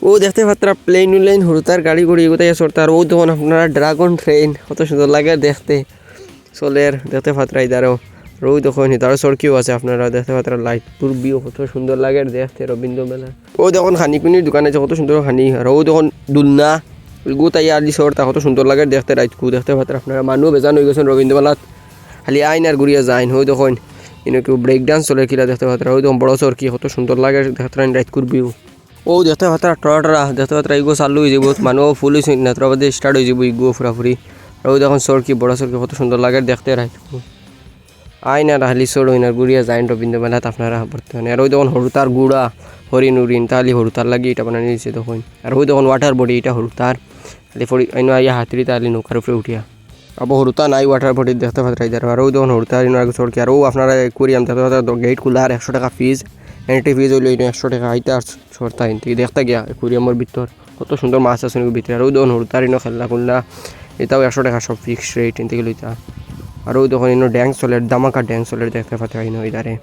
ও দেখতে Patra plane woollen হুরতার গাড়ি ঘুড়ি কোথায় সরতার ও তখন আপনারা ড্রাগন ট্রেন কত সুন্দর লাগে দেখতে চলের দেখতে পাত্রা ইদারও রৌ তখন তারও সড়কিও আছে আপনারা দেখতে পাত্রা লাইট ভিউ কত সুন্দর লাগে দেখতে রবীন্দ্র মেলা ও তখন খানিকুনির দোকান আছে কত সুন্দর খানি আর ও তখন দুলনা গোতাই আর সরতা কত সুন্দর লাগে দেখতে রাইটকু দেখতে পাত্রা আপনারা মানুষ বেজান হয়ে গেছেন রবীন্দ্র মেলাত খালি আইন আর ঘুরিয়া যাইন হই তখন কেউ ব্রেক ডান্স চলে কিলা দেখতে পাত্রা ওই তখন বড় সড়কি কত সুন্দর লাগে দেখতে রাইটকুর ভিউ ও দেখতে পাত্রা টরা দেখতে পাত্রা ইগো চালু হয়ে যাব মানুষ ফুল হয়েছে নেত্রাবাদে স্টার্ট হয়ে যাব ইগো ফুরাফুরি আর ওই দেখুন সড়কি বড় সড়কি কত সুন্দর লাগে দেখতে রাইটকু আইন আর হালি সড় হইন আর গুড়িয়া যাইন রবীন্দ্র মেলাত আপনারা বর্তমানে আর ওই দেখুন হরুতার গুড়া হরিণ উরিন তাহলে হরুতার লাগে এটা বানানি দিয়েছে তখন আর ওই দেখুন ওয়াটার বডি এটা হরুতার খালি ফড়ি আইন আইয়া হাতিরি তাহলে নৌকার উপরে উঠিয়া আবার হরুতা নাই ওয়াটার বডি দেখতে পাত্রা ইদার আর ওই দেখুন হরুতার সড়কি আর ও আপনারা করিয়াম দেখতে পাত্রা গেট খোলা আর 100 টাকা ফিজ এন্ট্রি ফিজ হইল 100 টাকা আইতে আর সরতা থেকে দেখতে গিয়া কুরিয়ামর ভিতর কত সুন্দর মাছ আছে ভিতরে আর ওই দেখুন হরুতার খেলনা খুলনা এটাও 100 টাকা সব ফিক্সড রেট থেকে লইতা আর ওই দেখুন ড্যান্স চলে দামাকা ড্যান্স চলে দেখতে পাতে হয় না ইদারে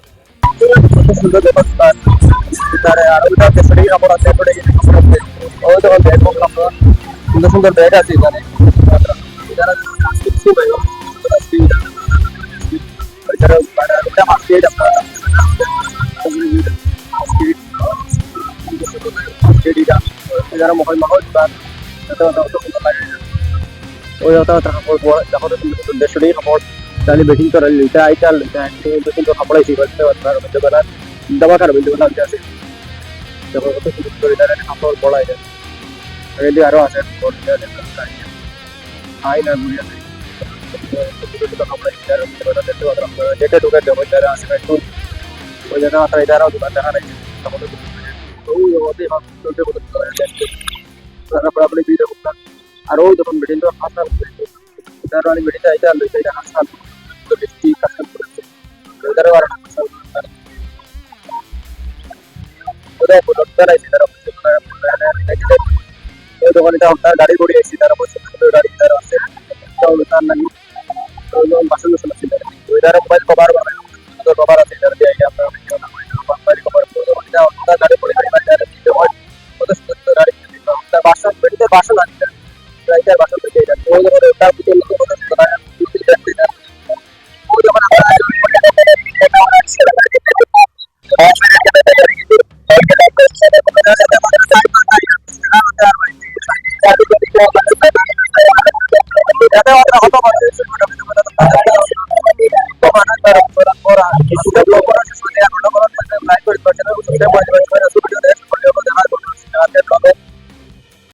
সুন্দর সুন্দর ব্যাগ আছে যারা মহল মহল ওই দেশে কাপড় তাহলে বেটিং করার এটা আইটাল বেটিং তো কাপড় আইছি বলতে পারবেন দাবা কার বলতে বলা আছে যখন কত সুন্দর করে তারা কাপড় পড়ায় যায় রেডি আরো আছে আই না বুঝি আছে কাপড় যেটা ঢুকে দেবো যারা আছে একটু ওই জায়গা আছে এটারও দোকান দেখা নাই তখন তো ওই চলতে বলতে তারপর আপনি ভিডিও করতেন আর ওই যখন বেটিং তো হাসাল তার অনেক বেটিং আইটা লইতে এটা হাসাল তো বেশি কাজ করেছে ওইটারও আর হাসাল ওদের ডক্টর আইছে তারা ওই দোকানে তার গাড়ি ঘুরে আইছি তারা বসে গাড়ি তার আছে তার নাকি ওই বাসন বাসন ছিল ওইটার মোবাইল কভার বানায় তো কভার আছে তার দিয়ে আপনারা মোবাইল কভার তার গাড়ি ঘুরে গাড়ি হয় কত সুন্দর গাড়ি তার বাসন বেটিতে বাসন আছে রাইটার বাসন থেকে এটা ওই দোকানে তার ভিতরে কত সুন্দর ওই দোকানে